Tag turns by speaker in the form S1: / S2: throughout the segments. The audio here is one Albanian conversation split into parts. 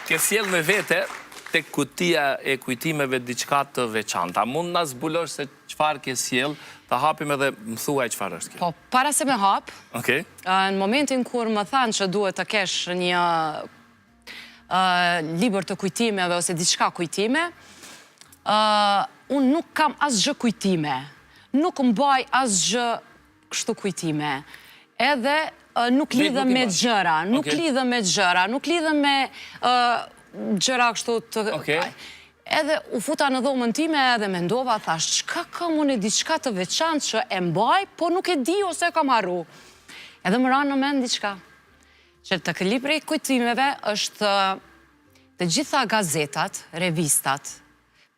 S1: Ke sjell me vete tek kutia e kujtimeve diçka të veçanta. Mund na zbulosh se çfarë ke sjell, ta hapim edhe më thuaj çfarë është kjo.
S2: Po, para se me hap,
S1: Okej.
S2: në momentin kur më thanë që duhet të kesh një libër të kujtimeve ose diçka kujtime, unë nuk kam asgjë kujtime. Nuk mbaj asgjë kështu kujtime. Edhe nuk lidhem me gjëra, nuk lidhem me gjëra, nuk lidhem me gjëra kështu të... Edhe u futa në dhomën time edhe mendova, thash, qka kam unë diçka të veçantë që e mbaj, po nuk e di ose kam harru. Edhe më ranë në mend diçka. Që të libri kujtimeve është të gjitha gazetat, revistat,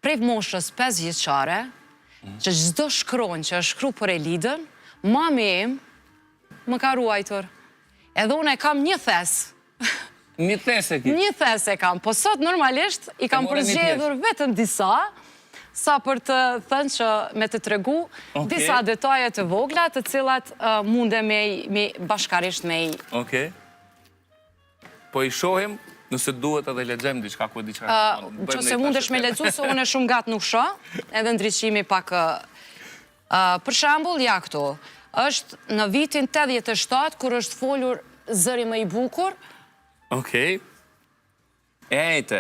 S2: prej moshës 5 vjeçare, që çdo shkronjë që është shkru për Elidën, mami im më ka ruajtur. Edhe unë e kam një thes.
S1: Një thes e ki? Një
S2: thes e kam, po sot normalisht i kam përzgjedhur vetëm disa, sa për të thënë që me të tregu disa detaje të vogla të cilat munde me bashkarisht me i...
S1: Okej. Po i shohim nëse duhet edhe lexojmë diçka ku diçka.
S2: Që se mundesh me lexu, se unë shumë gatë nuk shoh, edhe ndriçimi pak... Për shembull, ja këtu, është në vitin 87, kur është folur Zëri më i bukur.
S1: Okej. Ejte,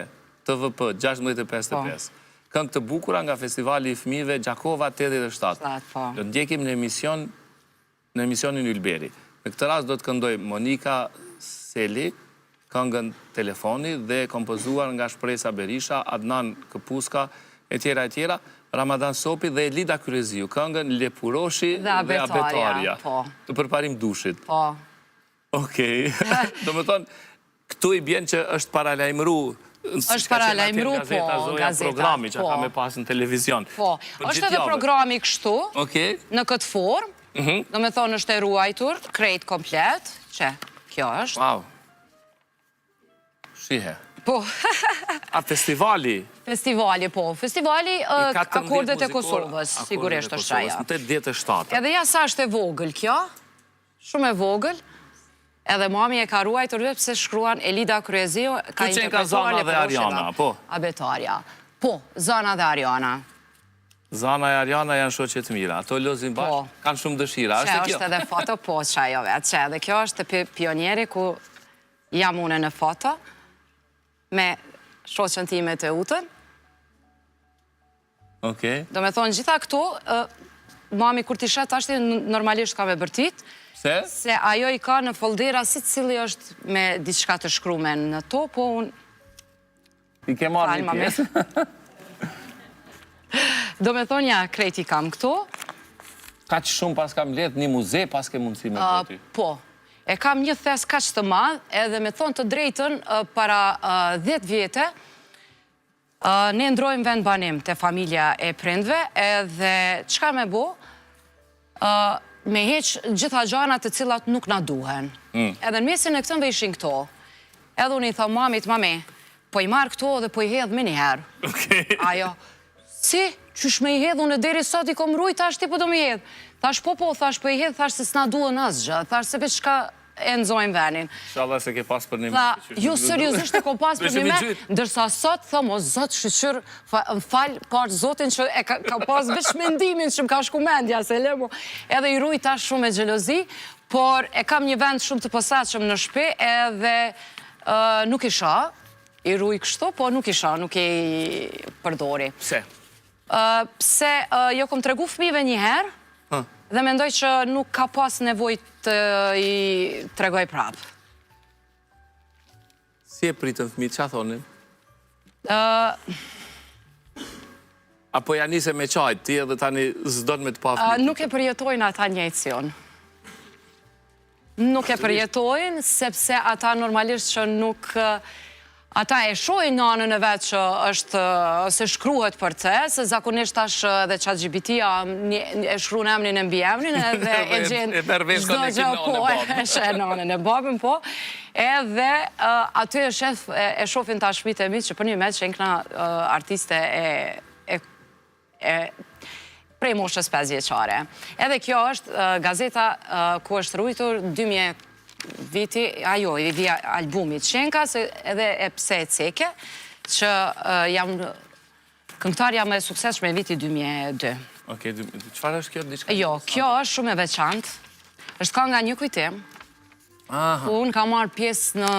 S1: TVP, 16:55. Këngë të bukura nga Festivali i Fëmijëve Gjakova 87. Do ndjekim në emisionin Ylberi. Në këtë rast do të këndoj Monika Seli, këngën Telefoni, dhe kompozuar nga Shpresa Berisha, Adnan Këpuska, etjera, Ramadan Sopi dhe Elida Kryeziu, këngën Lepuroshi dhe Abetaria. Të përparim dushit.
S2: Po.
S1: Okej. Do më thonë, këtu i bjen që është paralajmëru,
S2: është paralajmëru, po, gazeta,
S1: programi që ka me pas në televizion.
S2: Po, është edhe programi kështu, në këtë form, do me thonë është e ruajtur, krejt komplet, që kjo është.
S1: Wow. Shihe.
S2: Po.
S1: A festivali?
S2: Festivali, po. Festivali Akordet e Kosovës, sigurisht është aja.
S1: Në 87.
S2: Edhe ja sa është e vogël kjo, shumë e vogël, edhe mami e ka ruajtur vetë pëse shkruan Elida Kryeziu, ka interpretuar
S1: Zana dhe Ariana, po?
S2: Abetaria. Po, Zana dhe Ariana.
S1: Zana e Ariana janë shoqet mira, ato lozin bashkë, kanë shumë dëshira, është e kjo?
S2: Që është edhe foto, po, që ajo vetë, që edhe kjo është pionieri ku jam une në foto, me shoqen time të utën.
S1: Okej.
S2: Do me thonë, gjitha këtu, mami kur t'i shetë ashtë normalisht ka me bërtit,
S1: se?
S2: Se ajo i ka në foldera si cili është me diçka të shkrume në to, po unë...
S1: I ke marrë një pjesë?
S2: Do me thonë, ja, krejti kam këtu.
S1: Ka që shumë pas kam letë një muze, pas ke mundësi me këti?
S2: Po. E kam një thes ka që të madhë, edhe me thonë të drejtën, para 10 vjetë, ne ndrojmë vend banim të familja e prindve, edhe qka me bo, me heqë gjitha gjanat të cilat nuk na duhen. Edhe në mesin e këtën ishin këto. Edhe unë i tha mamit, mami, po i marrë këto dhe po i hedhë me njëherë. Ajo, si, qysh me i hedhë, unë e deri sot i kom rujt, thash ti po do me i hedhë. Thash po, thash po i hedhë, thash se s'na duhen asgjë, thash se veç ka e nëzojnë venin.
S1: Shala se ke pas për një me.
S2: Jo, seriosisht e kom pas për një me, ndërsa sot, thëmë, o zotë shqyqyr, më falë partë zotin që ka pas veç mendimin që më ka shku mendja, se lemo, edhe i ruj tash shumë e gjelozi, por e kam një vend shumë të posaqëm në shpe, edhe nuk isha, i ruj kështu, po nuk isha, nuk i përdori.
S1: Pse?
S2: Pse jo kom tregu fëmive njëherë, dhe mendoj që nuk ka pas nevoj të i tregoj prapë.
S1: Si e pritën fëmijët, që a thonin? Apo janë nise me qajtë, ti edhe tani zdon me të pa fëmijët?
S2: Nuk e përjetojnë ata njëjtësion. Nuk e përjetojnë, sepse ata normalisht që nuk... Ata e shojnë nanën e vetë që është, se shkruhet për te, se zakonisht tash dhe ChatGPT-a e shkru në emnin e mbi emnin, edhe e gjenë çdo gjë, po, e shenë nanën e babën, po, edhe aty e shofin tash fëmijët e mi që për një me që enkna artiste prej moshës 5 vjeçare. Edhe kjo është gazeta ku është rujtur viti, i vi albumit Qenka, edhe e pse e ceke, që jam këngëtarja me suksesshme viti 2002.
S1: Okej, çfarë është kjo? Diçka?
S2: Jo, kjo është shumë e veçantë. Është ka nga një kujtim. Unë kam marrë pjesë në